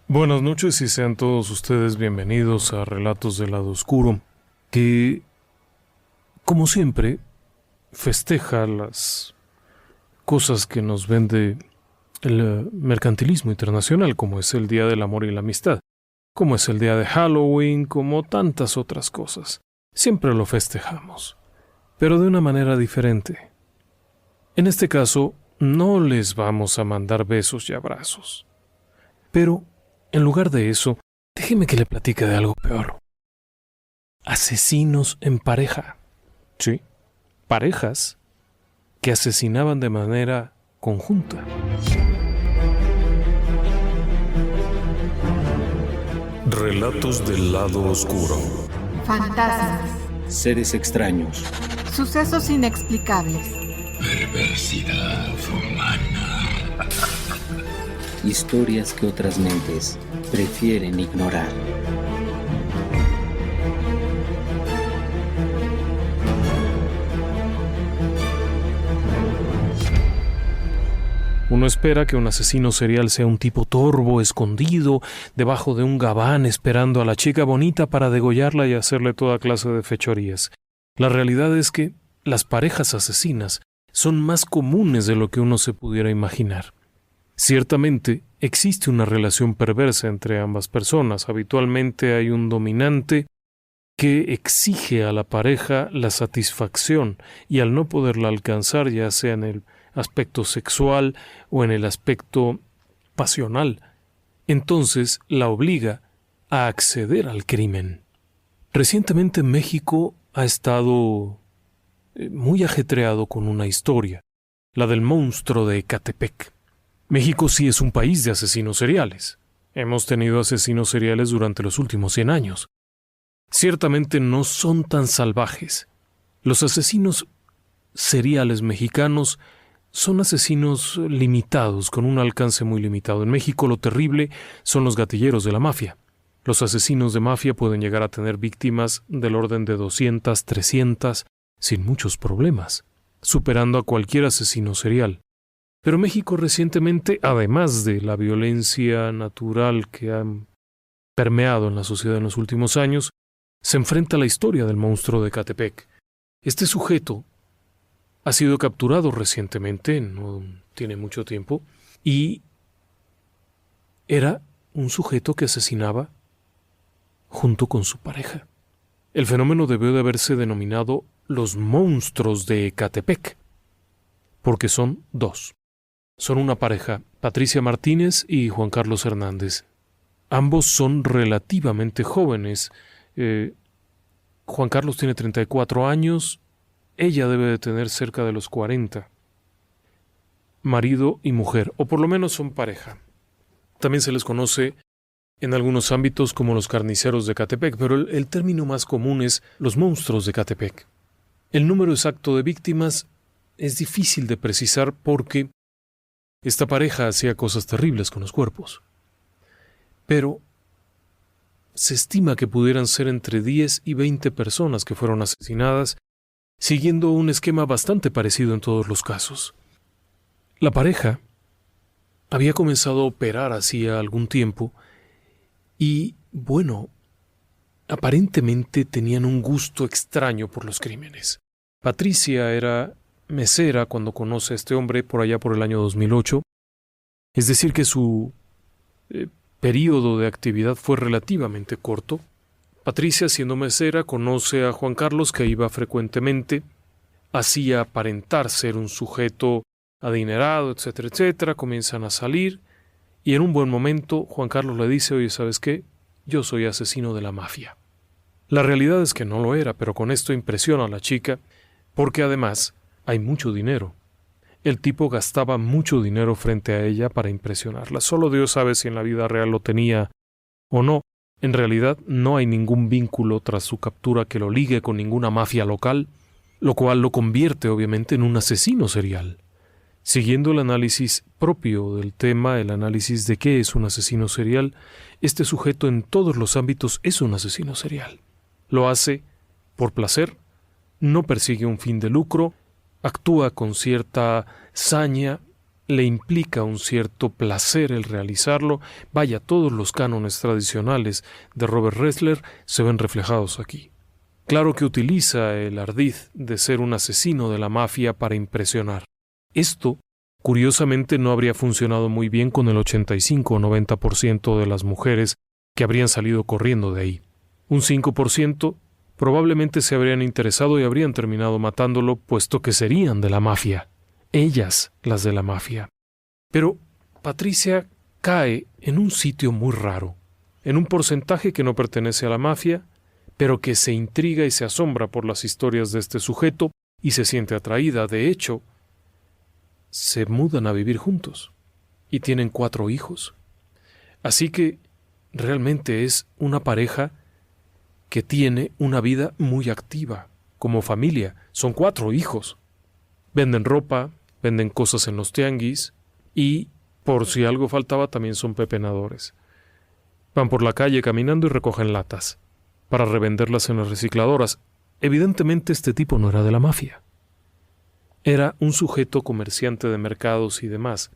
Buenas noches y sean todos ustedes bienvenidos a Relatos del Lado Oscuro, que, como siempre, festeja las cosas que nos vende el mercantilismo internacional, como es el Día del Amor y la Amistad, como es el Día de Halloween, como tantas otras cosas. Siempre lo festejamos, pero de una manera diferente. En este caso, no les vamos a mandar besos y abrazos, pero en lugar de eso, déjeme que le platique de algo peor. Asesinos en pareja. Sí, parejas que asesinaban de manera conjunta. Relatos del Lado Oscuro. Fantasmas, Seres extraños. sucesos inexplicables, Perversidad humana. Historias que otras mentes prefieren ignorar. Uno espera que un asesino serial sea un tipo torvo, escondido, debajo de un gabán esperando a la chica bonita para degollarla y hacerle toda clase de fechorías. La realidad es que las parejas asesinas son más comunes de lo que uno se pudiera imaginar. Ciertamente, existe una relación perversa entre ambas personas. Habitualmente hay un dominante que exige a la pareja la satisfacción y al no poderla alcanzar, ya sea en el aspecto sexual o en el aspecto pasional, entonces la obliga a acceder al crimen. Recientemente México ha estado muy ajetreado con una historia, la del monstruo de Ecatepec. México sí es un país de asesinos seriales. Hemos tenido asesinos seriales durante los últimos 100 años. Ciertamente no son tan salvajes. Los asesinos seriales mexicanos son asesinos limitados, con un alcance muy limitado. En México lo terrible son los gatilleros de la mafia. Los asesinos de mafia pueden llegar a tener víctimas del orden de 200, 300, sin muchos problemas, superando a cualquier asesino serial. Pero México recientemente, además de la violencia natural que ha permeado en la sociedad en los últimos años, se enfrenta a la historia del monstruo de Ecatepec. Este sujeto ha sido capturado recientemente, no tiene mucho tiempo, y era un sujeto que asesinaba junto con su pareja. El fenómeno debió de haberse denominado los monstruos de Ecatepec, porque son dos. Son una pareja, Patricia Martínez y Juan Carlos Hernández. Ambos son relativamente jóvenes. Juan Carlos tiene 34 años, ella debe de tener cerca de los 40. Marido y mujer, o por lo menos son pareja. También se les conoce en algunos ámbitos como los carniceros de Ecatepec, pero el término más común es los monstruos de Ecatepec. El número exacto de víctimas es difícil de precisar porque esta pareja hacía cosas terribles con los cuerpos. Pero se estima que pudieran ser entre 10 y 20 personas que fueron asesinadas, siguiendo un esquema bastante parecido en todos los casos. La pareja había comenzado a operar hacía algún tiempo y, bueno, aparentemente tenían un gusto extraño por los crímenes. Patricia era mesera cuando conoce a este hombre por allá por el año 2008, es decir que su período de actividad fue relativamente corto. Patricia, siendo mesera, conoce a Juan Carlos, que iba frecuentemente, hacía aparentar ser un sujeto adinerado, etcétera, etcétera, comienzan a salir, y en un buen momento Juan Carlos le dice: oye, ¿sabes qué? Yo soy asesino de la mafia. La realidad es que no lo era, pero con esto impresiona a la chica, porque además hay mucho dinero. El tipo gastaba mucho dinero frente a ella para impresionarla. Solo Dios sabe si en la vida real lo tenía o no. En realidad no hay ningún vínculo tras su captura que lo ligue con ninguna mafia local, lo cual lo convierte obviamente en un asesino serial. Siguiendo el análisis propio del tema, el análisis de qué es un asesino serial, este sujeto en todos los ámbitos es un asesino serial. Lo hace por placer, no persigue un fin de lucro, actúa con cierta saña le implica un cierto placer el realizarlo. Vaya, todos los cánones tradicionales de Robert Ressler se ven reflejados aquí. Claro que utiliza el ardid de ser un asesino de la mafia para impresionar. Esto, curiosamente, no habría funcionado muy bien con el 85 o 90% de las mujeres que habrían salido corriendo de ahí. Un 5% probablemente se habrían interesado y habrían terminado matándolo, puesto que serían de la mafia. Ellas, las de la mafia. Pero Patricia cae en un sitio muy raro, en un porcentaje que no pertenece a la mafia, pero que se intriga y se asombra por las historias de este sujeto y se siente atraída. De hecho, se mudan a vivir juntos y tienen 4 hijos. Así que realmente es una pareja que tiene una vida muy activa. Como familia, son 4 hijos. Venden ropa, venden cosas en los tianguis y, por si algo faltaba, también son pepenadores. Van por la calle caminando y recogen latas para revenderlas en las recicladoras. Evidentemente este tipo no era de la mafia. Era un sujeto comerciante de mercados y demás,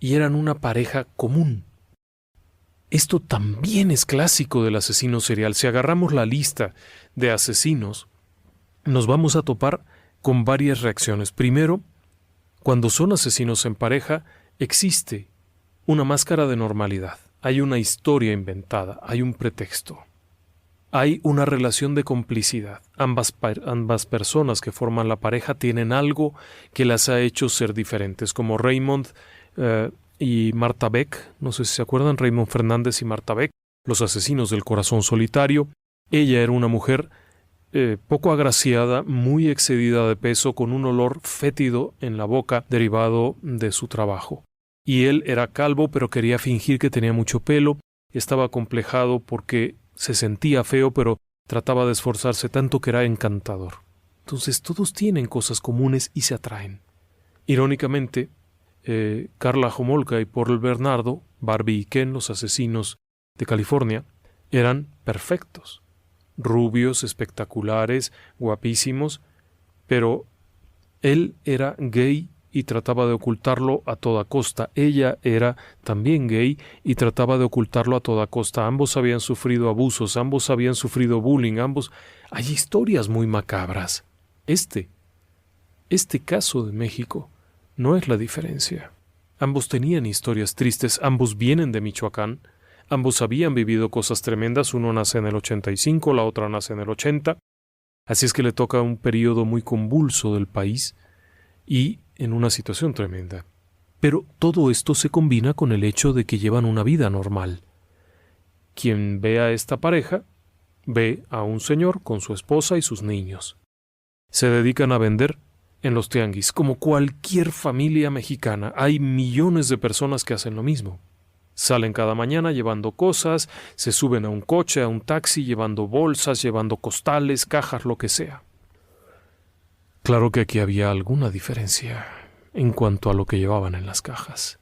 y eran una pareja común. Esto también es clásico del asesino serial. Si agarramos la lista de asesinos, nos vamos a topar con varias reacciones. Primero, cuando son asesinos en pareja, existe una máscara de normalidad. Hay una historia inventada, hay un pretexto. Hay una relación de complicidad. Ambas personas que forman la pareja tienen algo que las ha hecho ser diferentes, como Raymond y Marta Beck. No sé si se acuerdan, Raymond Fernández y Marta Beck, los asesinos del corazón solitario. Ella era una mujer poco agraciada, muy excedida de peso, con un olor fétido en la boca derivado de su trabajo. Y él era calvo, pero quería fingir que tenía mucho pelo. Estaba acomplejado porque se sentía feo, pero trataba de esforzarse tanto que era encantador. Entonces todos tienen cosas comunes y se atraen. Irónicamente, Karla Homolka y Paul Bernardo, Barbie y Ken, los asesinos de California, eran perfectos. Rubios, espectaculares, guapísimos, pero él era gay y trataba de ocultarlo a toda costa. Ella era también gay y trataba de ocultarlo a toda costa. Ambos habían sufrido abusos, ambos habían sufrido bullying, Hay historias muy macabras. Este caso de México no es la diferencia. Ambos tenían historias tristes, ambos vienen de Michoacán, ambos habían vivido cosas tremendas. Uno nace en el 85, la otra nace en el 80. Así es que le toca un periodo muy convulso del país y en una situación tremenda. Pero todo esto se combina con el hecho de que llevan una vida normal. Quien ve a esta pareja, ve a un señor con su esposa y sus niños. Se dedican a vender en los tianguis, como cualquier familia mexicana. Hay millones de personas que hacen lo mismo. Salen cada mañana llevando cosas, se suben a un coche, a un taxi, llevando bolsas, llevando costales, cajas, lo que sea. Claro que aquí había alguna diferencia en cuanto a lo que llevaban en las cajas.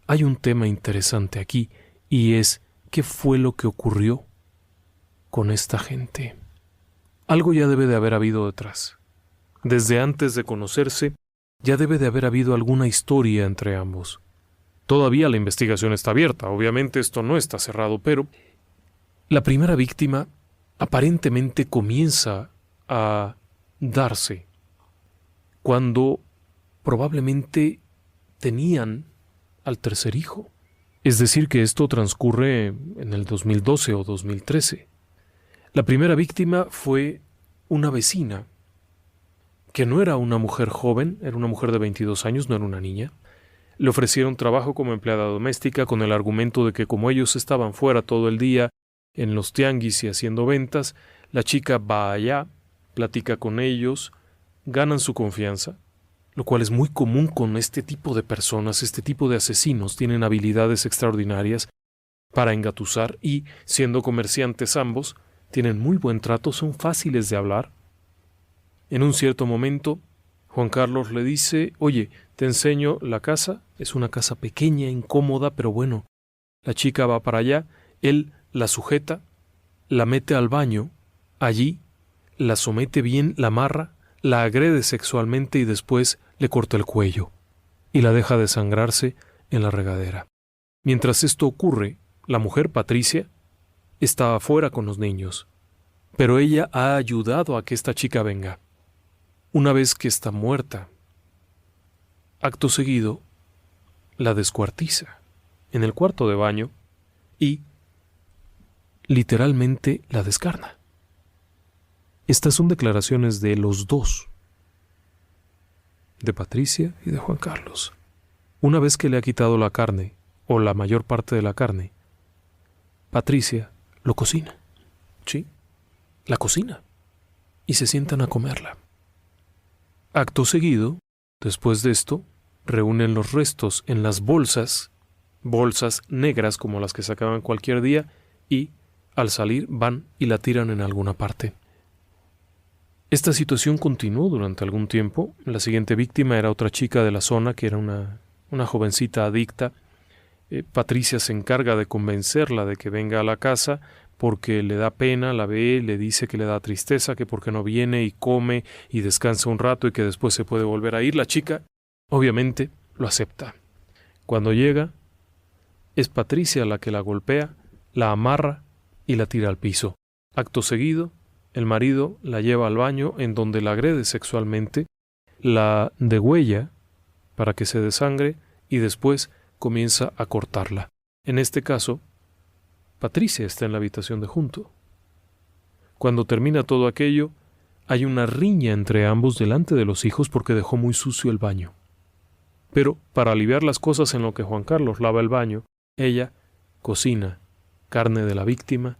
Hay un tema interesante aquí, y es ¿qué fue lo que ocurrió con esta gente? Algo ya debe de haber habido detrás. Desde antes de conocerse, ya debe de haber habido alguna historia entre ambos. Todavía la investigación está abierta, obviamente esto no está cerrado, pero la primera víctima aparentemente comienza a darse cuando probablemente tenían al tercer hijo. Es decir, que esto transcurre en el 2012 o 2013. La primera víctima fue una vecina, que no era una mujer joven, era una mujer de 22 años, no era una niña. Le ofrecieron trabajo como empleada doméstica con el argumento de que como ellos estaban fuera todo el día en los tianguis y haciendo ventas, la chica va allá, platica con ellos, ganan su confianza, lo cual es muy común con este tipo de personas, este tipo de asesinos. Tienen habilidades extraordinarias para engatusar y, siendo comerciantes ambos, tienen muy buen trato, son fáciles de hablar. En un cierto momento, Juan Carlos le dice: oye, te enseño la casa, es una casa pequeña, incómoda, pero bueno. La chica va para allá, él la sujeta, la mete al baño, allí, la somete bien, la amarra, la agrede sexualmente y después le corta el cuello. y la deja desangrarse en la regadera. Mientras esto ocurre, la mujer, Patricia, está afuera con los niños, pero ella ha ayudado a que esta chica venga. Una vez que está muerta, acto seguido, la descuartiza en el cuarto de baño y literalmente la descarna. Estas son declaraciones de los dos, de Patricia y de Juan Carlos. Una vez que le ha quitado la carne, o la mayor parte de la carne, Patricia lo cocina. Sí, la cocina. Y se sientan a comerla. Acto seguido, después de esto, reúnen los restos en las bolsas negras como las que sacaban cualquier día, y al salir van y la tiran en alguna parte. Esta situación continuó durante algún tiempo. La siguiente víctima era otra chica de la zona que era una jovencita adicta. Patricia se encarga de convencerla de que venga a la casa porque le da pena, la ve, le dice que le da tristeza, que porque no viene y come y descansa un rato y que después se puede volver a ir. La chica, obviamente, lo acepta. Cuando llega, es Patricia la que la golpea, la amarra y la tira al piso. Acto seguido, el marido la lleva al baño en donde la agrede sexualmente, la degüella para que se desangre y después comienza a cortarla. En este caso, Patricia está en la habitación de junto. Cuando termina todo aquello, hay una riña entre ambos delante de los hijos porque dejó muy sucio el baño. Pero para aliviar las cosas en lo que Juan Carlos lava el baño, ella cocina carne de la víctima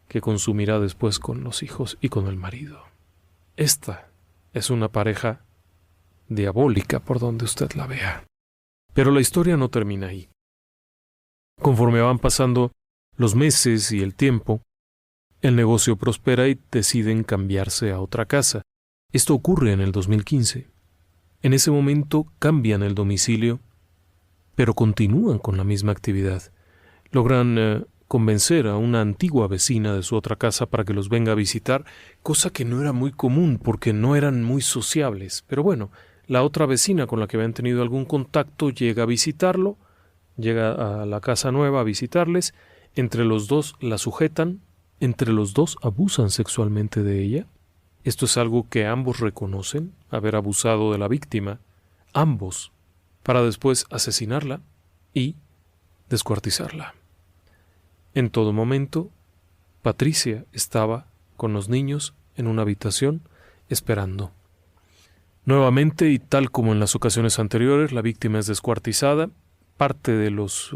que consumirá después con los hijos y con el marido. Esta es una pareja diabólica por donde usted la vea. Pero la historia no termina ahí. Conforme van pasando los meses y el tiempo, el negocio prospera y deciden cambiarse a otra casa. Esto ocurre en el 2015. En ese momento cambian el domicilio, pero continúan con la misma actividad. Logran convencer a una antigua vecina de su otra casa para que los venga a visitar, cosa que no era muy común porque no eran muy sociables. Pero bueno, la otra vecina con la que habían tenido algún contacto llega a visitarlo, llega a la casa nueva a visitarles, entre los dos la sujetan, entre los dos abusan sexualmente de ella. Esto es algo que ambos reconocen, haber abusado de la víctima, ambos, para después asesinarla y descuartizarla. En todo momento, Patricia estaba con los niños en una habitación esperando. Nuevamente, y tal como en las ocasiones anteriores, la víctima es descuartizada, parte de los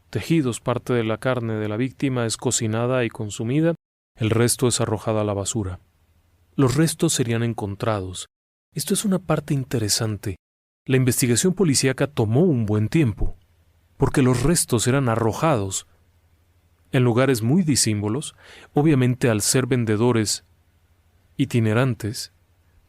tejidos, parte de la carne de la víctima es cocinada y consumida, el resto es arrojada a la basura. Los restos serían encontrados. Esto es una parte interesante. La investigación policíaca tomó un buen tiempo, porque los restos eran arrojados en lugares muy disímbolos. Obviamente, al ser vendedores itinerantes,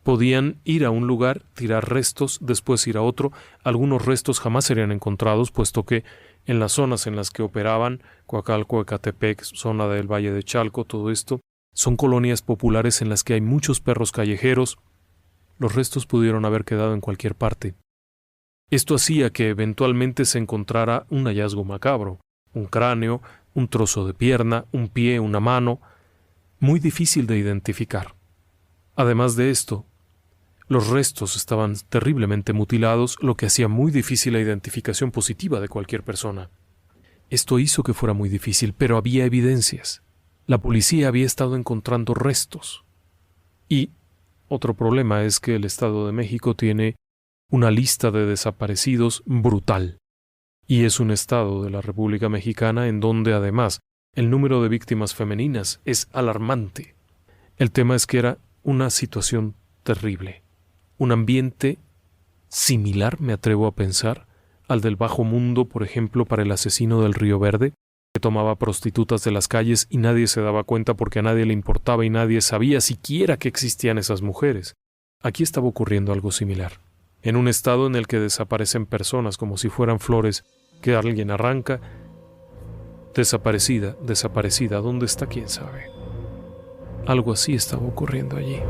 podían ir a un lugar, tirar restos, después ir a otro. Algunos restos jamás serían encontrados, puesto que en las zonas en las que operaban, Coacalco, Ecatepec, zona del Valle de Chalco, todo esto, son colonias populares en las que hay muchos perros callejeros. Los restos pudieron haber quedado en cualquier parte. Esto hacía que eventualmente se encontrara un hallazgo macabro, un cráneo, un trozo de pierna, un pie, una mano, muy difícil de identificar. Además de esto, los restos estaban terriblemente mutilados, lo que hacía muy difícil la identificación positiva de cualquier persona. Esto hizo que fuera muy difícil, pero había evidencias. La policía había estado encontrando restos. Y otro problema es que el Estado de México tiene una lista de desaparecidos brutal. Y es un estado de la República Mexicana en donde, además, el número de víctimas femeninas es alarmante. El tema es que era una situación terrible. Un ambiente similar, me atrevo a pensar, al del bajo mundo, por ejemplo, para el asesino del Río Verde, que tomaba prostitutas de las calles y nadie se daba cuenta porque a nadie le importaba y nadie sabía siquiera que existían esas mujeres. Aquí estaba ocurriendo algo similar. En un estado en el que desaparecen personas como si fueran flores que alguien arranca. Desaparecida, ¿dónde está? ¿Quién sabe? Algo así estaba ocurriendo allí.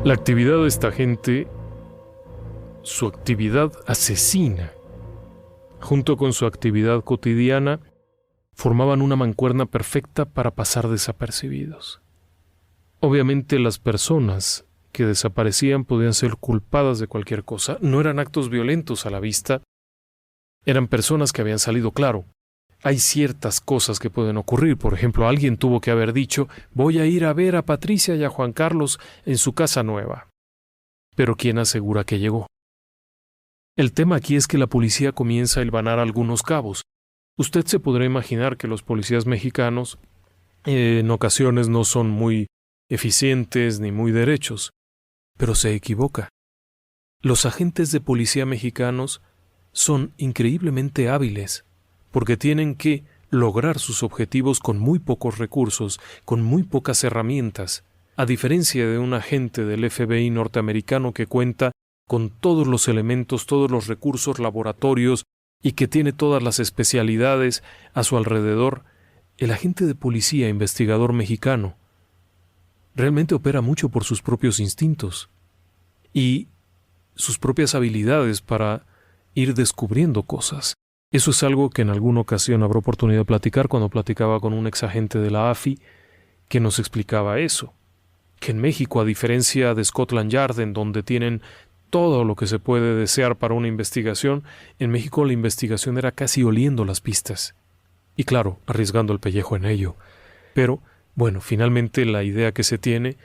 La actividad de esta gente, su actividad asesina, junto con su actividad cotidiana, formaban una mancuerna perfecta para pasar desapercibidos. Obviamente las personas que desaparecían podían ser culpadas de cualquier cosa. No eran actos violentos a la vista, eran personas que habían salido. Claro, hay ciertas cosas que pueden ocurrir. Por ejemplo, alguien tuvo que haber dicho: voy a ir a ver a Patricia y a Juan Carlos en su casa nueva. Pero ¿quién asegura que llegó? El tema aquí es que la policía comienza a hilvanar algunos cabos. Usted se podrá imaginar que los policías mexicanos en ocasiones no son muy eficientes ni muy derechos, pero se equivoca. Los agentes de policía mexicanos son increíblemente hábiles, porque tienen que lograr sus objetivos con muy pocos recursos, con muy pocas herramientas, a diferencia de un agente del FBI norteamericano que cuenta con todos los elementos, todos los recursos, laboratorios, y que tiene todas las especialidades a su alrededor. El agente de policía investigador mexicano realmente opera mucho por sus propios instintos y sus propias habilidades para ir descubriendo cosas. Eso es algo que en alguna ocasión habrá oportunidad de platicar cuando platicaba con un exagente de la AFI que nos explicaba eso, que en México, a diferencia de Scotland Yard, en donde tienen todo lo que se puede desear para una investigación, en México la investigación era casi oliendo las pistas. Y claro, arriesgando el pellejo en ello. Pero, bueno, finalmente la idea que se tiene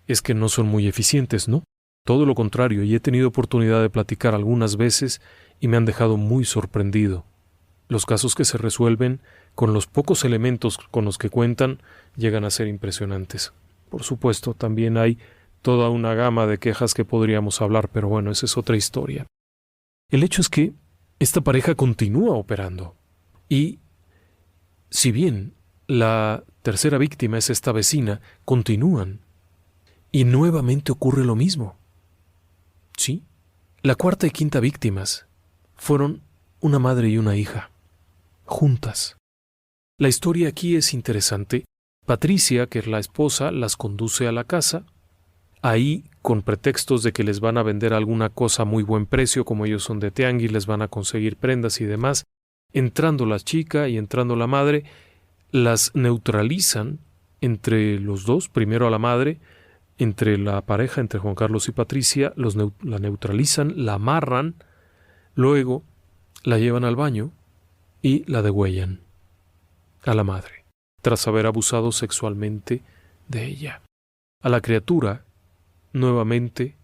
es que no son muy eficientes, ¿no? Todo lo contrario, y he tenido oportunidad de platicar algunas veces y me han dejado muy sorprendido. Los casos que se resuelven con los pocos elementos con los que cuentan llegan a ser impresionantes. Por supuesto, también hay toda una gama de quejas que podríamos hablar, pero bueno, esa es otra historia. El hecho es que esta pareja continúa operando. Y si bien la tercera víctima es esta vecina, continúan. Y nuevamente ocurre lo mismo. Sí, la cuarta y quinta víctimas fueron una madre y una hija, juntas. La historia aquí es interesante. Patricia, que es la esposa, las conduce a la casa. Ahí, con pretextos de que les van a vender alguna cosa a muy buen precio, como ellos son de tianguis, les van a conseguir prendas y demás, entrando la chica y entrando la madre, las neutralizan entre los dos, primero a la madre, entre la pareja, entre Juan Carlos y Patricia, la neutralizan, la amarran, luego la llevan al baño y la degüellan a la madre, tras haber abusado sexualmente de ella. A la criatura, nuevamente,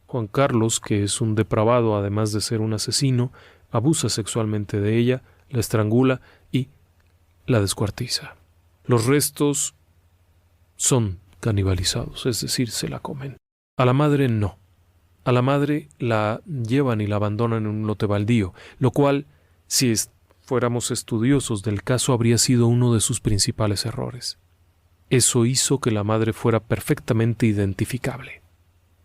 Juan Carlos, que es un depravado además de ser un asesino, abusa sexualmente de ella, la estrangula y la descuartiza. Los restos son canibalizados, es decir, se la comen. A la madre no. A la madre la llevan y la abandonan en un lote baldío, lo cual, si fuéramos estudiosos del caso, habría sido uno de sus principales errores. Eso hizo que la madre fuera perfectamente identificable.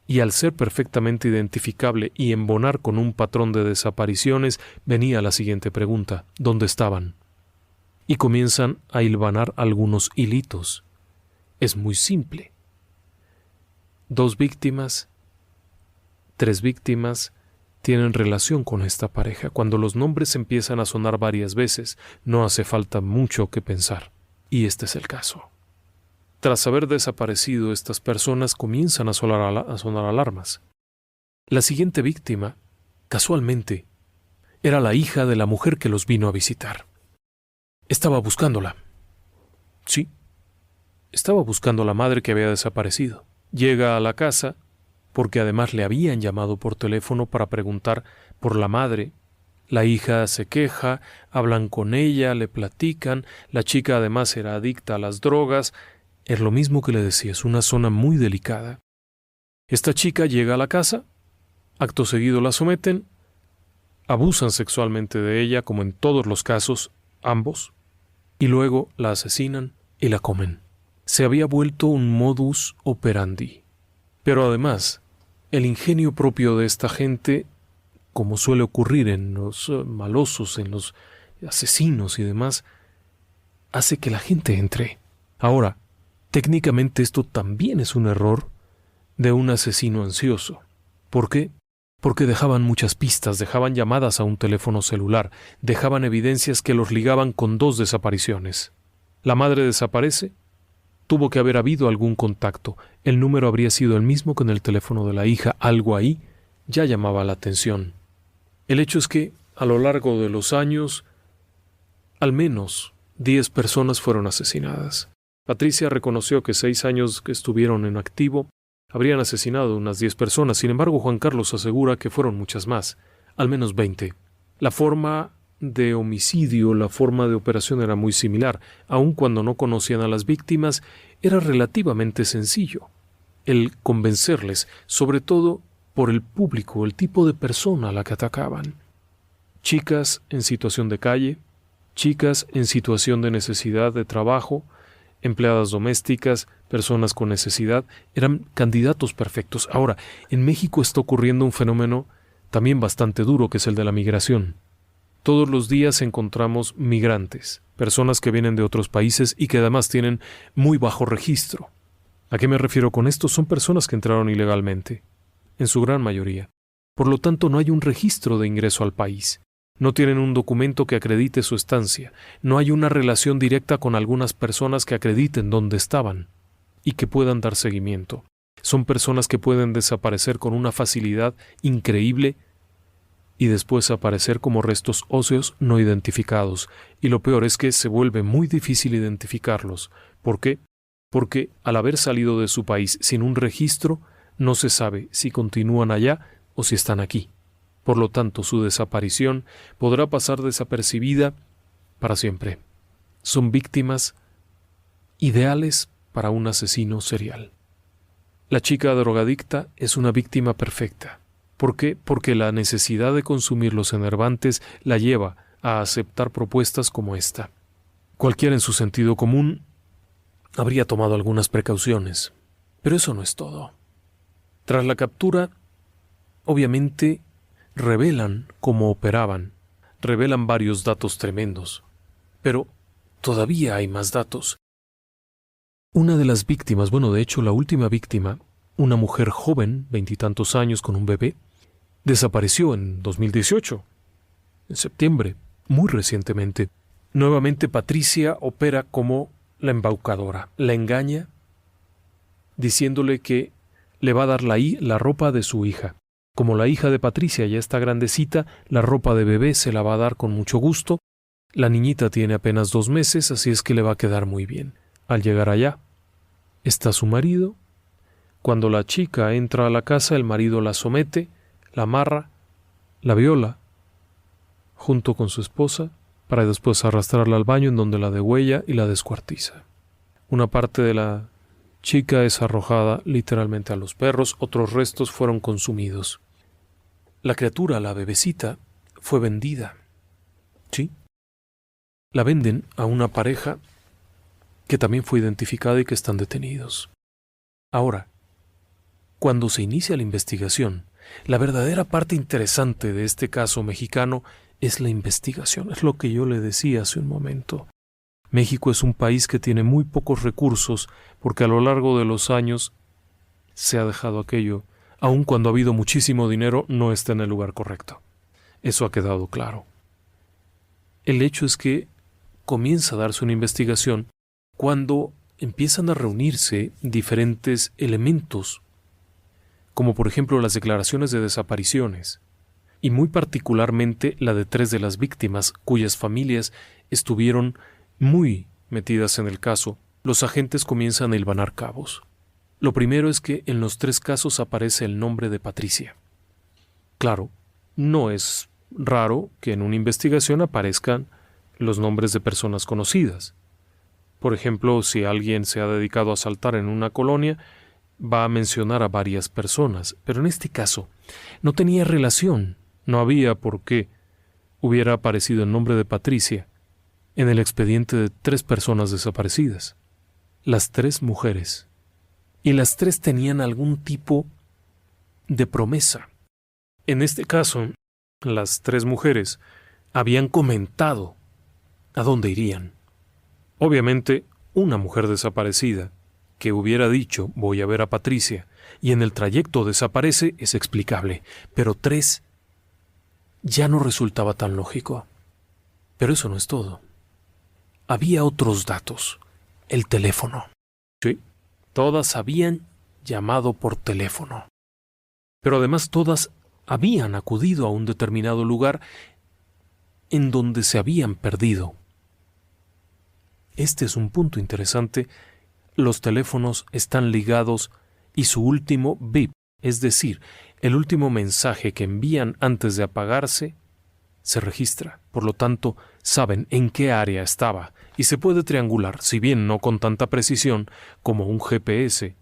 Y al ser perfectamente identificable y embonar con un patrón de desapariciones, venía la siguiente pregunta: ¿dónde estaban? Y comienzan a hilvanar algunos hilitos. Es muy simple. 2 víctimas, 3 víctimas tienen relación con esta pareja. Cuando los nombres empiezan a sonar varias veces, no hace falta mucho que pensar. Y este es el caso. Tras haber desaparecido estas personas, comienzan a sonar alarmas. La siguiente víctima, casualmente, era la hija de la mujer que los vino a visitar. Estaba buscándola. Sí, estaba buscando a la madre que había desaparecido. Llega a la casa, porque además le habían llamado por teléfono para preguntar por la madre. La hija se queja, hablan con ella, le platican. La chica además era adicta a las drogas. Es lo mismo que le decía, es una zona muy delicada. Esta chica llega a la casa, acto seguido la someten, abusan sexualmente de ella, como en todos los casos, ambos, y luego la asesinan y la comen. Se había vuelto un modus operandi. Pero además, el ingenio propio de esta gente, como suele ocurrir en los malosos, en los asesinos y demás, hace que la gente entre. Ahora, técnicamente esto también es un error de un asesino ansioso. ¿Por qué? Porque dejaban muchas pistas, dejaban llamadas a un teléfono celular, dejaban evidencias que los ligaban con 2 desapariciones. La madre desaparece, tuvo que haber habido algún contacto, el número habría sido el mismo que en el teléfono de la hija, algo ahí ya llamaba la atención. El hecho es que, a lo largo de los años, al menos 10 personas fueron asesinadas. Patricia reconoció que 6 años que estuvieron en activo habrían asesinado unas 10 personas. Sin embargo, Juan Carlos asegura que fueron muchas más, al menos 20. La forma de homicidio, la forma de operación era muy similar. Aun cuando no conocían a las víctimas, era relativamente sencillo el convencerles, sobre todo por el público, el tipo de persona a la que atacaban. Chicas en situación de calle, chicas en situación de necesidad de trabajo, empleadas domésticas, personas con necesidad, eran candidatos perfectos. Ahora, en México está ocurriendo un fenómeno también bastante duro, que es el de la migración. Todos los días encontramos migrantes, personas que vienen de otros países y que además tienen muy bajo registro. ¿A qué me refiero con esto? Son personas que entraron ilegalmente, en su gran mayoría. Por lo tanto, no hay un registro de ingreso al país. No tienen un documento que acredite su estancia. No hay una relación directa con algunas personas que acrediten dónde estaban y que puedan dar seguimiento. Son personas que pueden desaparecer con una facilidad increíble y después aparecer como restos óseos no identificados. Y lo peor es que se vuelve muy difícil identificarlos. ¿Por qué? Porque al haber salido de su país sin un registro, no se sabe si continúan allá o si están aquí. Por lo tanto, su desaparición podrá pasar desapercibida para siempre. Son víctimas ideales para un asesino serial. La chica drogadicta es una víctima perfecta. ¿Por qué? Porque la necesidad de consumir los enervantes la lleva a aceptar propuestas como esta. Cualquiera en su sentido común habría tomado algunas precauciones, pero eso no es todo. Tras la captura, obviamente, revelan cómo operaban, revelan varios datos tremendos, pero todavía hay más datos. Una de las víctimas, de hecho la última víctima, una mujer joven, 20 y tantos años con un bebé, desapareció en 2018, en septiembre, muy recientemente. Nuevamente Patricia opera como la embaucadora, la engaña diciéndole que le va a dar la ropa de su hija. Como la hija de Patricia ya está grandecita, la ropa de bebé se la va a dar con mucho gusto. La niñita tiene apenas 2 meses, así es que le va a quedar muy bien. Al llegar allá, está su marido. Cuando la chica entra a la casa, el marido la somete, la amarra, la viola, junto con su esposa, para después arrastrarla al baño en donde la degüella y la descuartiza. Una parte de la chica es arrojada literalmente a los perros, otros restos fueron consumidos. La criatura, la bebecita, fue vendida. ¿Sí? La venden a una pareja que también fue identificada y que están detenidos. Ahora, cuando se inicia la investigación, la verdadera parte interesante de este caso mexicano es la investigación. Es lo que yo le decía hace un momento. México es un país que tiene muy pocos recursos porque a lo largo de los años se ha dejado aquello, aun cuando ha habido muchísimo dinero, no está en el lugar correcto. Eso ha quedado claro. El hecho es que comienza a darse una investigación cuando empiezan a reunirse diferentes elementos, como por ejemplo las declaraciones de desapariciones, y muy particularmente la de 3 de las víctimas, cuyas familias estuvieron muy metidas en el caso. Los agentes comienzan a hilvanar cabos. Lo primero es que en los 3 casos aparece el nombre de Patricia. Claro, no es raro que en una investigación aparezcan los nombres de personas conocidas. Por ejemplo, si alguien se ha dedicado a asaltar en una colonia, va a mencionar a varias personas, pero en este caso no tenía relación, no había por qué hubiera aparecido el nombre de Patricia en el expediente de 3 personas desaparecidas. Las 3 mujeres. Y las 3 tenían algún tipo de promesa. En este caso, las 3 mujeres habían comentado a dónde irían. Obviamente, una mujer desaparecida que hubiera dicho voy a ver a Patricia y en el trayecto desaparece es explicable, pero 3 ya no resultaba tan lógico. Pero eso no es todo. Había otros datos. El teléfono. Sí, todas habían llamado por teléfono. Pero además todas habían acudido a un determinado lugar en donde se habían perdido. Este es un punto interesante. Los teléfonos están ligados y su último bip, es decir, el último mensaje que envían antes de apagarse, se registra. Por lo tanto, saben en qué área estaba y se puede triangular, si bien no con tanta precisión como un GPS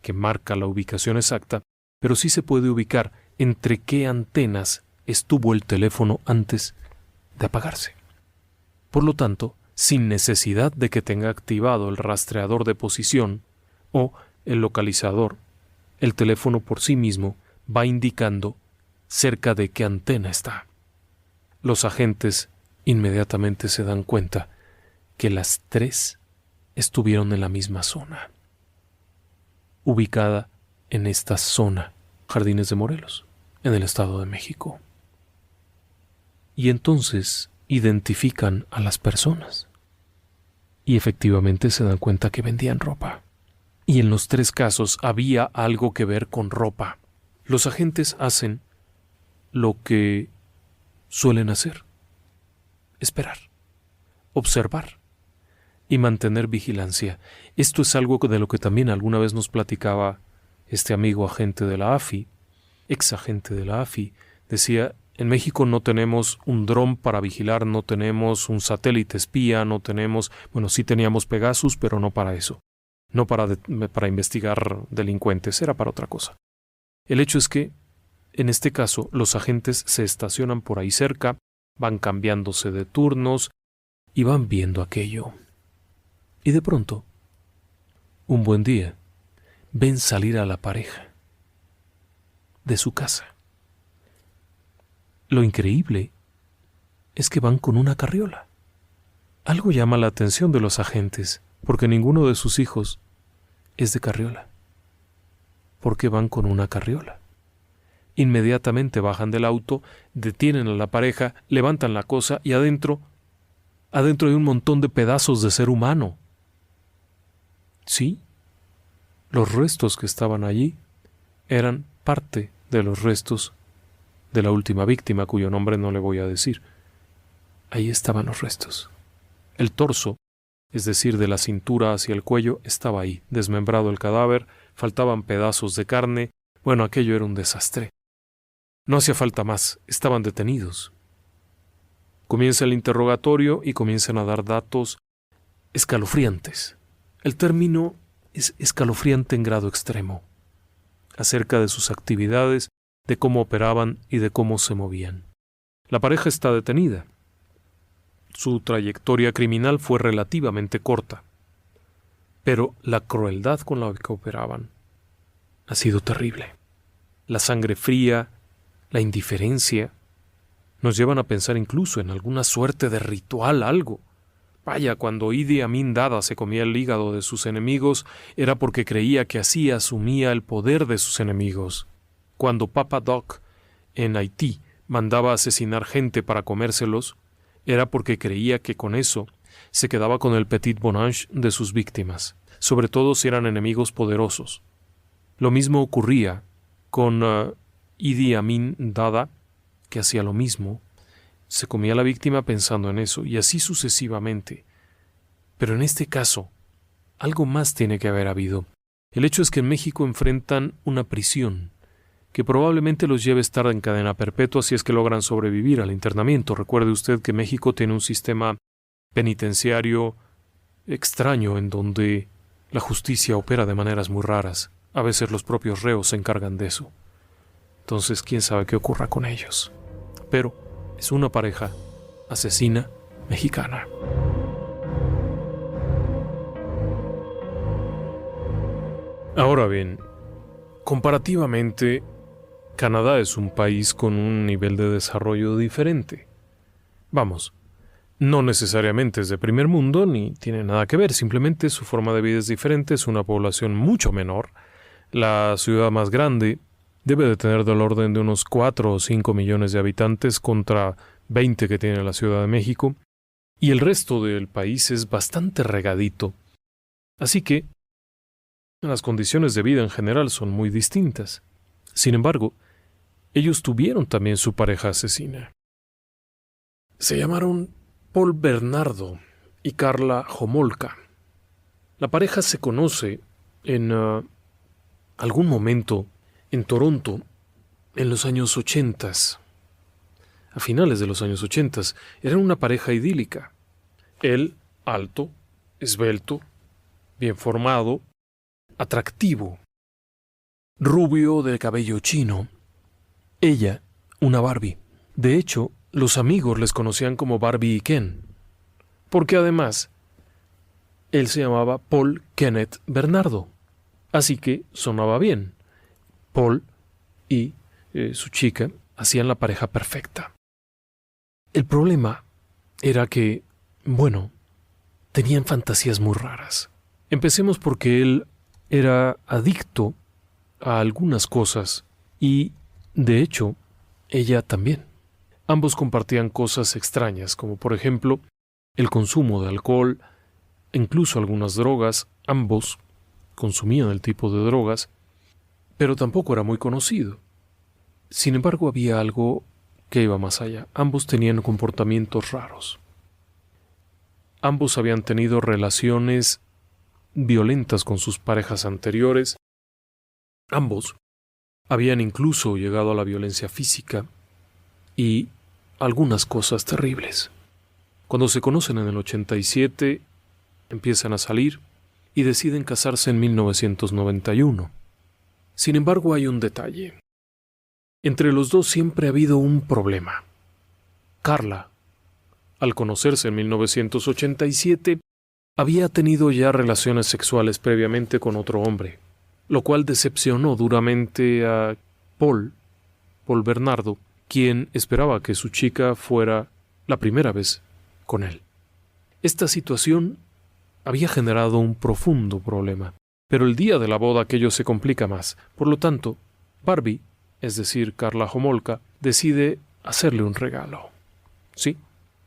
que marca la ubicación exacta, pero sí se puede ubicar entre qué antenas estuvo el teléfono antes de apagarse. Por lo tanto, sin necesidad de que tenga activado el rastreador de posición o el localizador, el teléfono por sí mismo va indicando cerca de qué antena está. Los agentes inmediatamente se dan cuenta que las 3 estuvieron en la misma zona, ubicada en esta zona, Jardines de Morelos, en el Estado de México. Y entonces identifican a las personas y efectivamente se dan cuenta que vendían ropa. Y en los 3 casos había algo que ver con ropa. Los agentes hacen lo que suelen hacer: esperar, observar y mantener vigilancia. Esto es algo de lo que también alguna vez nos platicaba este amigo agente de la AFI, ex agente de la AFI. Decía: en México no tenemos un dron para vigilar, no tenemos un satélite espía, no tenemos, bueno, sí teníamos Pegasus, pero no para eso, no para investigar delincuentes, era para otra cosa. El hecho es que, en este caso, los agentes se estacionan por ahí cerca, van cambiándose de turnos y van viendo aquello. Y de pronto, un buen día, ven salir a la pareja de su casa. Lo increíble es que van con una carriola. Algo llama la atención de los agentes, porque ninguno de sus hijos es de carriola. ¿Por qué van con una carriola? Inmediatamente bajan del auto, detienen a la pareja, levantan la cosa y adentro hay un montón de pedazos de ser humano. Sí, los restos que estaban allí eran parte de los restos de la última víctima, cuyo nombre no le voy a decir. Ahí estaban los restos. El torso, es decir, de la cintura hacia el cuello, estaba ahí, desmembrado el cadáver, faltaban pedazos de carne. Bueno, aquello era un desastre. No hacía falta más, estaban detenidos. Comienza el interrogatorio y comienzan a dar datos escalofriantes. El término es escalofriante en grado extremo, acerca de sus actividades, de cómo operaban y de cómo se movían. La pareja está detenida. Su trayectoria criminal fue relativamente corta, pero la crueldad con la que operaban ha sido terrible. La sangre fría, la indiferencia, nos llevan a pensar incluso en alguna suerte de ritual, algo. Vaya, cuando Idi Amin Dada se comía el hígado de sus enemigos, era porque creía que así asumía el poder de sus enemigos. Cuando Papa Doc en Haití mandaba asesinar gente para comérselos, era porque creía que con eso se quedaba con el petit bonheur de sus víctimas, sobre todo si eran enemigos poderosos. Lo mismo ocurría con Idi Amin Dada, que hacía lo mismo, se comía a la víctima pensando en eso, y así sucesivamente. Pero en este caso, algo más tiene que haber habido. El hecho es que en México enfrentan una prisión que probablemente los lleve a estar en cadena perpetua si es que logran sobrevivir al internamiento. Recuerde usted que México tiene un sistema penitenciario extraño en donde la justicia opera de maneras muy raras. A veces los propios reos se encargan de eso. Entonces, quién sabe qué ocurra con ellos. Pero es una pareja asesina mexicana. Ahora bien, comparativamente, Canadá es un país con un nivel de desarrollo diferente. Vamos, no necesariamente es de primer mundo, ni tiene nada que ver, simplemente su forma de vida es diferente, es una población mucho menor, La ciudad más grande debe de tener del orden de unos 4 o 5 millones de habitantes contra 20 que tiene la Ciudad de México, y el resto del país es bastante regadito. Así que las condiciones de vida en general son muy distintas. Sin embargo, ellos tuvieron también su pareja asesina. Se llamaron Paul Bernardo y Carla Homolka. La pareja se conoce en algún momento en Toronto en los años 80. A finales de los años 80 eran una pareja idílica. Él, alto, esbelto, bien formado, atractivo, rubio de cabello chino. Ella, una Barbie. De hecho, los amigos les conocían como Barbie y Ken, porque además él se llamaba Paul Kenneth Bernardo, así que sonaba bien. Paul y su chica hacían la pareja perfecta. El problema era que, bueno, tenían fantasías muy raras. Empecemos porque él era adicto a algunas cosas y, de hecho, ella también. Ambos compartían cosas extrañas, como por ejemplo el consumo de alcohol, incluso algunas drogas. Ambos consumían el tipo de drogas, pero tampoco era muy conocido. Sin embargo, había algo que iba más allá. Ambos tenían comportamientos raros. Ambos habían tenido relaciones violentas con sus parejas anteriores. Ambos habían incluso llegado a la violencia física y algunas cosas terribles. Cuando se conocen en el 87, empiezan a salir y deciden casarse en 1991. Sin embargo, hay un detalle. Entre los dos siempre ha habido un problema. Carla, al conocerse en 1987, había tenido ya relaciones sexuales previamente con otro hombre, lo cual decepcionó duramente a Paul Bernardo, quien esperaba que su chica fuera la primera vez con él. Esta situación había generado un profundo problema, pero el día de la boda aquello se complica más. Por lo tanto, Barbie, es decir, Carla Homolka, decide hacerle un regalo. Sí,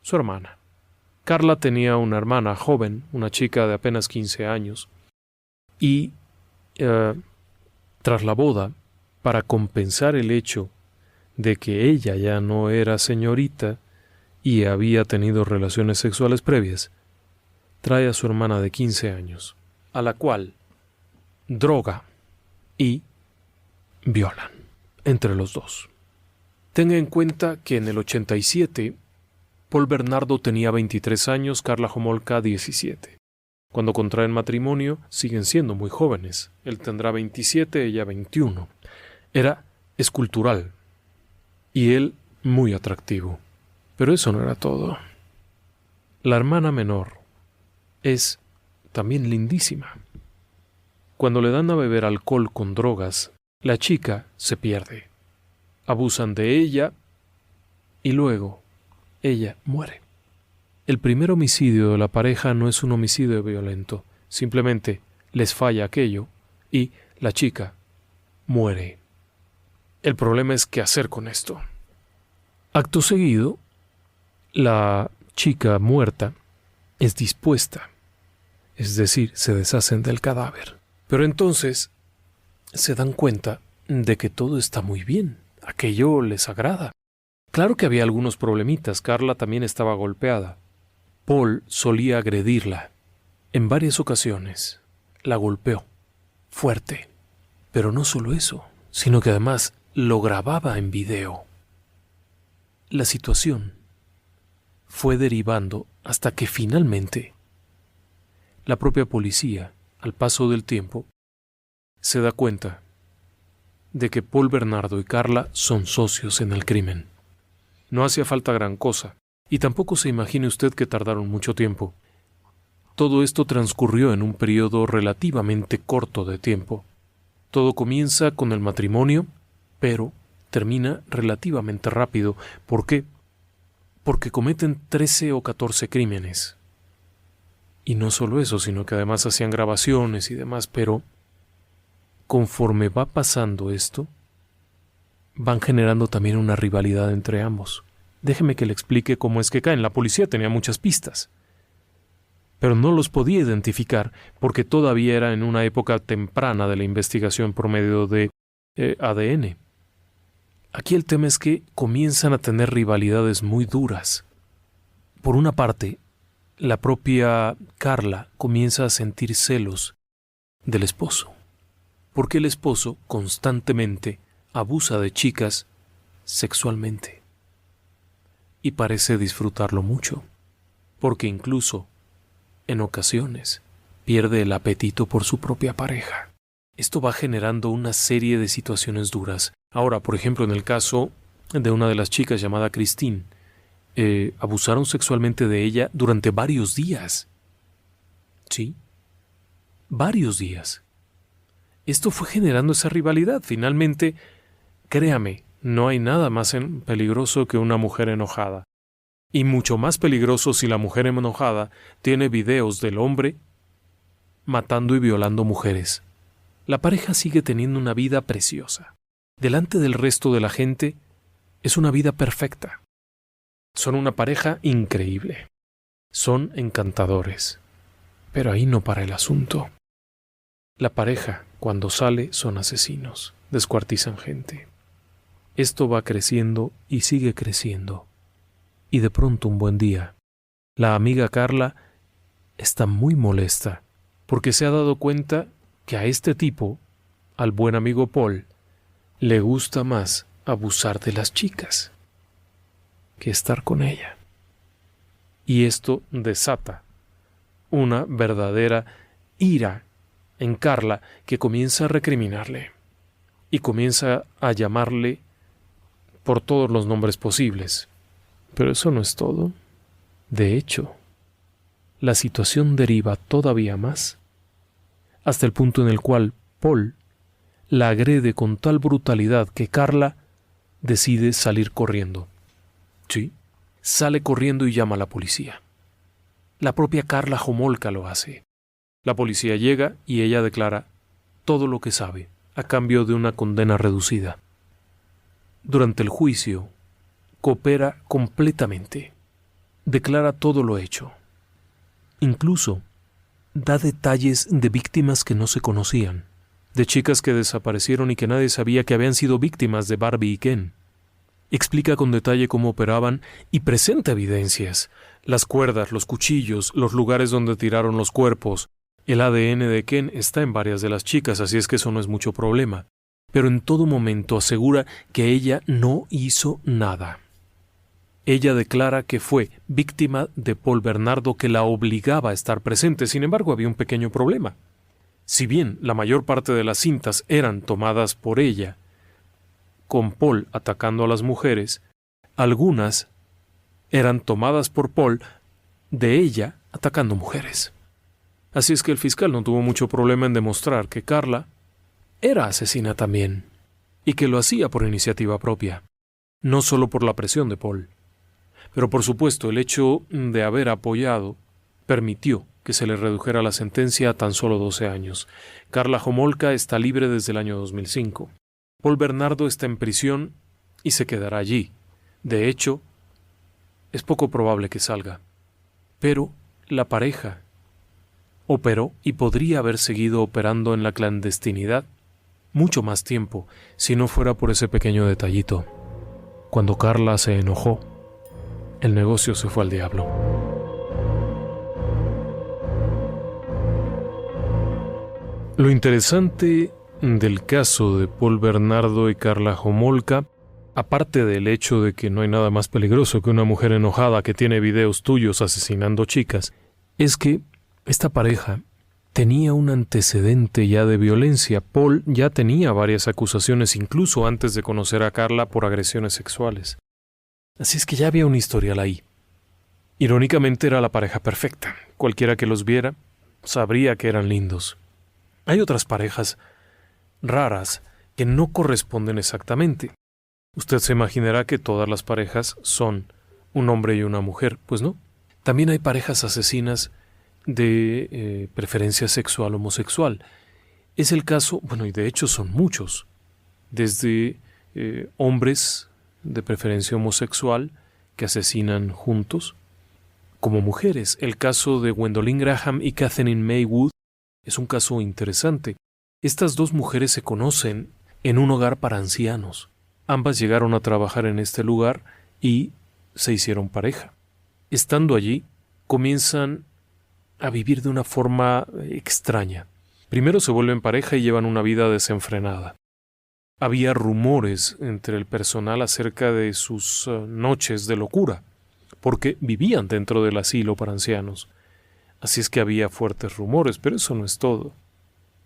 su hermana. Carla tenía una hermana joven, una chica de apenas 15 años, y tras la boda, para compensar el hecho de que ella ya no era señorita y había tenido relaciones sexuales previas, trae a su hermana de 15 años, a la cual droga y violan entre los dos. Tenga en cuenta que en el 87, Paul Bernardo tenía 23 años, Carla Homolka 17. Cuando contraen matrimonio, siguen siendo muy jóvenes. Él tendrá 27, ella 21. Era escultural y él muy atractivo. Pero eso no era todo. La hermana menor es también lindísima. Cuando le dan a beber alcohol con drogas, la chica se pierde. Abusan de ella y luego ella muere. El primer homicidio de la pareja no es un homicidio violento, simplemente les falla aquello y la chica muere. El problema es qué hacer con esto. Acto seguido, la chica muerta es dispuesta, es decir, se deshacen del cadáver. Pero entonces se dan cuenta de que todo está muy bien, aquello les agrada. Claro que había algunos problemitas, Carla también estaba golpeada. Paul solía agredirla. En varias ocasiones la golpeó, fuerte. Pero no solo eso, sino que además lo grababa en video. La situación fue derivando hasta que finalmente la propia policía, al paso del tiempo, se da cuenta de que Paul Bernardo y Carla son socios en el crimen. No hacía falta gran cosa, y tampoco se imagine usted que tardaron mucho tiempo. Todo esto transcurrió en un periodo relativamente corto de tiempo. Todo comienza con el matrimonio, pero termina relativamente rápido. ¿Por qué? Porque cometen 13 o 14 crímenes. Y no solo eso, sino que además hacían grabaciones y demás, pero conforme va pasando esto, van generando también una rivalidad entre ambos. Déjeme que le explique cómo es que caen. La policía tenía muchas pistas, pero no los podía identificar porque todavía era en una época temprana de la investigación por medio de ADN. Aquí el tema es que comienzan a tener rivalidades muy duras. Por una parte, la propia Carla comienza a sentir celos del esposo, porque el esposo constantemente abusa de chicas sexualmente y parece disfrutarlo mucho, porque incluso en ocasiones pierde el apetito por su propia pareja. Esto va generando una serie de situaciones duras. Ahora, por ejemplo, en el caso de una de las chicas llamada Christine, abusaron sexualmente de ella durante varios días. ¿Sí? Varios días. Esto fue generando esa rivalidad. Finalmente, créame, no hay nada más peligroso que una mujer enojada. Y mucho más peligroso si la mujer enojada tiene videos del hombre matando y violando mujeres. La pareja sigue teniendo una vida preciosa. Delante del resto de la gente, es una vida perfecta. Son una pareja increíble. Son encantadores. Pero ahí no para el asunto. La pareja, cuando sale, son asesinos. Descuartizan gente. Esto va creciendo y sigue creciendo. Y de pronto un buen día, la amiga Carla está muy molesta porque se ha dado cuenta que a este tipo, al buen amigo Paul, le gusta más abusar de las chicas que estar con ella. Y esto desata una verdadera ira en Carla que comienza a recriminarle y comienza a llamarle por todos los nombres posibles. Pero eso no es todo. De hecho, la situación deriva todavía más hasta el punto en el cual Paul la agrede con tal brutalidad que Carla decide salir corriendo. Sí, sale corriendo y llama a la policía. La propia Carla Homolka lo hace. La policía llega y ella declara todo lo que sabe a cambio de una condena reducida. Durante el juicio, coopera completamente. Declara todo lo hecho. Incluso da detalles de víctimas que no se conocían, de chicas que desaparecieron y que nadie sabía que habían sido víctimas de Barbie y Ken. Explica con detalle cómo operaban y presenta evidencias, las cuerdas, los cuchillos, los lugares donde tiraron los cuerpos. El ADN de Ken está en varias de las chicas, así es que eso no es mucho problema. Pero en todo momento asegura que ella no hizo nada. Ella declara que fue víctima de Paul Bernardo, que la obligaba a estar presente. Sin embargo, había un pequeño problema. Si bien la mayor parte de las cintas eran tomadas por ella, con Paul atacando a las mujeres, algunas eran tomadas por Paul de ella atacando mujeres. Así es que el fiscal no tuvo mucho problema en demostrar que Carla era asesina también, y que lo hacía por iniciativa propia, no solo por la presión de Paul. Pero por supuesto el hecho de haber apoyado permitió que se le redujera la sentencia a tan solo 12 años. Carla Homolka está libre desde el año 2005. Paul Bernardo está en prisión y se quedará allí. De hecho, es poco probable que salga. Pero la pareja operó y podría haber seguido operando en la clandestinidad mucho más tiempo si no fuera por ese pequeño detallito. Cuando Carla se enojó, el negocio se fue al diablo. Lo interesante del caso de Paul Bernardo y Carla Homolka, aparte del hecho de que no hay nada más peligroso que una mujer enojada que tiene videos tuyos asesinando chicas, es que esta pareja tenía un antecedente ya de violencia. Paul ya tenía varias acusaciones incluso antes de conocer a Carla por agresiones sexuales. Así es que ya había un historial ahí. Irónicamente era la pareja perfecta. Cualquiera que los viera sabría que eran lindos. Hay otras parejas raras que no corresponden exactamente. Usted se imaginará que todas las parejas son un hombre y una mujer. Pues no. También hay parejas asesinas de preferencia sexual homosexual. Es el caso, bueno, y de hecho son muchos, desde hombres de preferencia homosexual que asesinan juntos, como mujeres. El caso de Gwendolyn Graham y Catherine May Wood es un caso interesante. Estas dos mujeres se conocen en un hogar para ancianos. Ambas llegaron a trabajar en este lugar y se hicieron pareja. Estando allí, comienzan a vivir de una forma extraña. Primero se vuelven pareja y llevan una vida desenfrenada. Había rumores entre el personal acerca de sus noches de locura, porque vivían dentro del asilo para ancianos. Así es que había fuertes rumores, pero eso no es todo.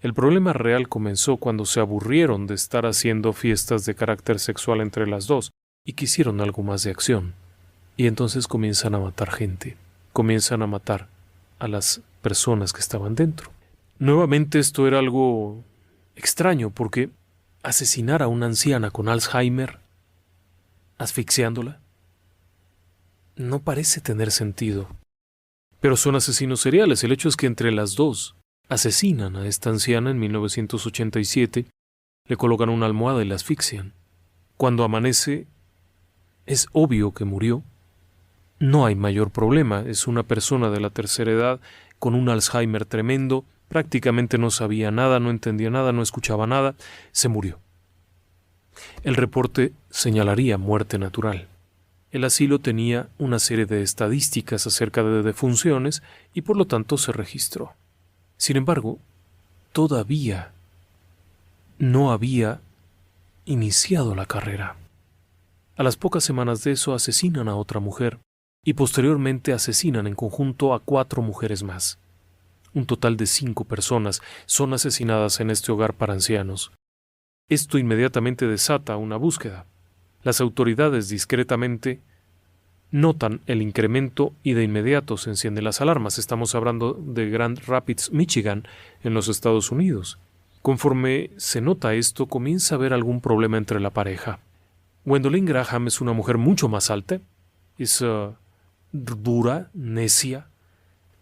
El problema real comenzó cuando se aburrieron de estar haciendo fiestas de carácter sexual entre las dos y quisieron algo más de acción. Y entonces comienzan a matar gente, comienzan a matar a las personas que estaban dentro. Nuevamente esto era algo extraño porque asesinar a una anciana con Alzheimer, asfixiándola, no parece tener sentido. Pero son asesinos seriales. El hecho es que entre las dos asesinan a esta anciana en 1987, le colocan una almohada y la asfixian. Cuando amanece, es obvio que murió. No hay mayor problema. Es una persona de la tercera edad con un Alzheimer tremendo, prácticamente no sabía nada, no entendía nada, no escuchaba nada, se murió. El reporte señalaría muerte natural. El asilo tenía una serie de estadísticas acerca de defunciones y por lo tanto se registró. Sin embargo, todavía no había iniciado la carrera. A las pocas semanas de eso asesinan a otra mujer y posteriormente asesinan en conjunto a 4 mujeres más. Un total de 5 personas son asesinadas en este hogar para ancianos. Esto inmediatamente desata una búsqueda. Las autoridades discretamente notan el incremento y de inmediato se encienden las alarmas. Estamos hablando de Grand Rapids, Michigan, en los Estados Unidos. Conforme se nota esto, comienza a haber algún problema entre la pareja. Gwendolyn Graham es una mujer mucho más alta, es dura, necia,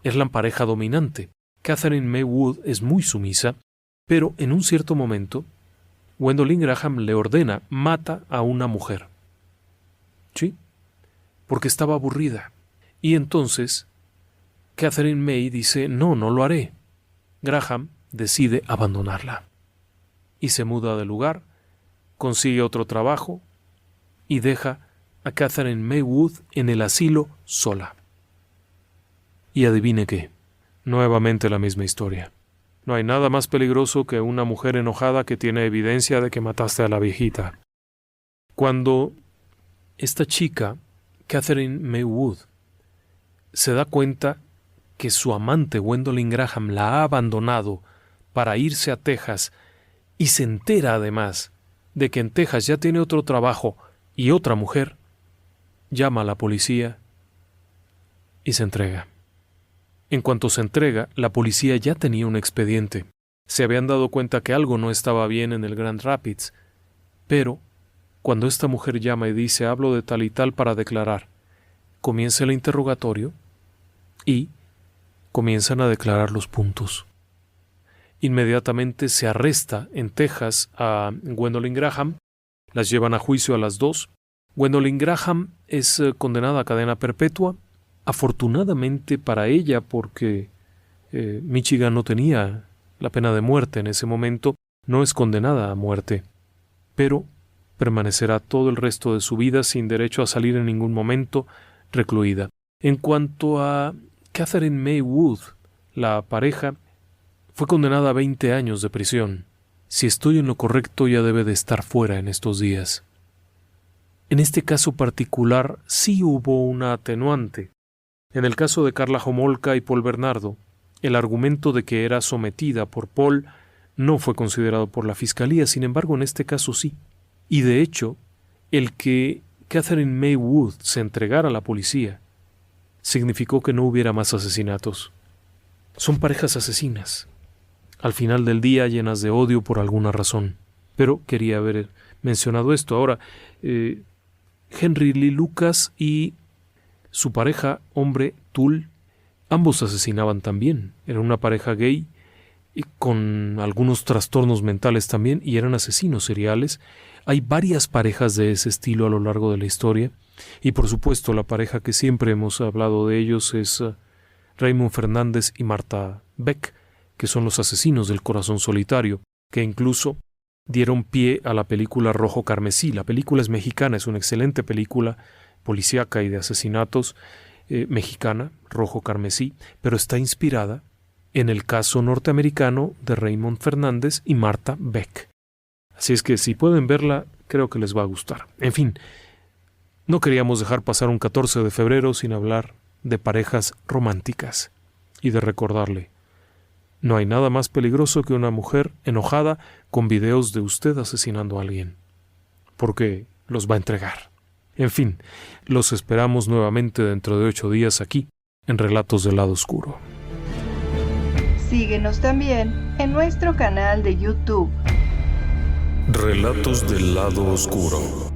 es la pareja dominante. Catherine May Wood es muy sumisa, pero en un cierto momento, Gwendolyn Graham le ordena, mata a una mujer. ¿Sí? Porque estaba aburrida. Y entonces, Catherine May dice, no lo haré. Graham decide abandonarla. Y se muda del lugar, consigue otro trabajo y deja a Catherine May Wood en el asilo sola. Y adivine qué, nuevamente la misma historia. No hay nada más peligroso que una mujer enojada que tiene evidencia de que mataste a la viejita. Cuando esta chica, Catherine May Wood, se da cuenta que su amante Gwendolyn Graham la ha abandonado para irse a Texas y se entera además de que en Texas ya tiene otro trabajo y otra mujer, llama a la policía y se entrega. En cuanto se entrega, la policía ya tenía un expediente. Se habían dado cuenta que algo no estaba bien en el Grand Rapids, pero cuando esta mujer llama y dice hablo de tal y tal para declarar, comienza el interrogatorio y comienzan a declarar los puntos. Inmediatamente se arresta en Texas a Gwendolyn Graham, las llevan a juicio a las dos. Gwendolyn Graham es condenada a cadena perpetua, afortunadamente para ella porque Michigan no tenía la pena de muerte en ese momento, no es condenada a muerte, pero permanecerá todo el resto de su vida sin derecho a salir en ningún momento, recluida. En cuanto a Catherine May Wood, la pareja, fue condenada a 20 años de prisión. Si estoy en lo correcto, ya debe de estar fuera en estos días. En este caso particular sí hubo una atenuante. En el caso de Karla Homolka y Paul Bernardo, el argumento de que era sometida por Paul no fue considerado por la fiscalía, sin embargo en este caso sí. Y de hecho, el que Catherine May Wood se entregara a la policía significó que no hubiera más asesinatos. Son parejas asesinas, al final del día llenas de odio por alguna razón. Pero quería haber mencionado esto. Ahora, Henry Lee Lucas y su pareja, hombre, Tull, ambos asesinaban también. Era una pareja gay y con algunos trastornos mentales también, y eran asesinos seriales. Hay varias parejas de ese estilo a lo largo de la historia, y por supuesto la pareja que siempre hemos hablado de ellos es Raymond Fernández y Marta Beck, que son los asesinos del corazón solitario, que incluso dieron pie a la película Rojo Carmesí. La película es mexicana, es una excelente película policíaca y de asesinatos mexicana, Rojo Carmesí, pero está inspirada en el caso norteamericano de Raymond Fernández y Marta Beck. Así es que si pueden verla, creo que les va a gustar. En fin, no queríamos dejar pasar un 14 de febrero sin hablar de parejas románticas y de recordarle: no hay nada más peligroso que una mujer enojada con videos de usted asesinando a alguien, porque los va a entregar. En fin, los esperamos nuevamente dentro de 8 días aquí, en Relatos del Lado Oscuro. Síguenos también en nuestro canal de YouTube. Relatos del Lado Oscuro.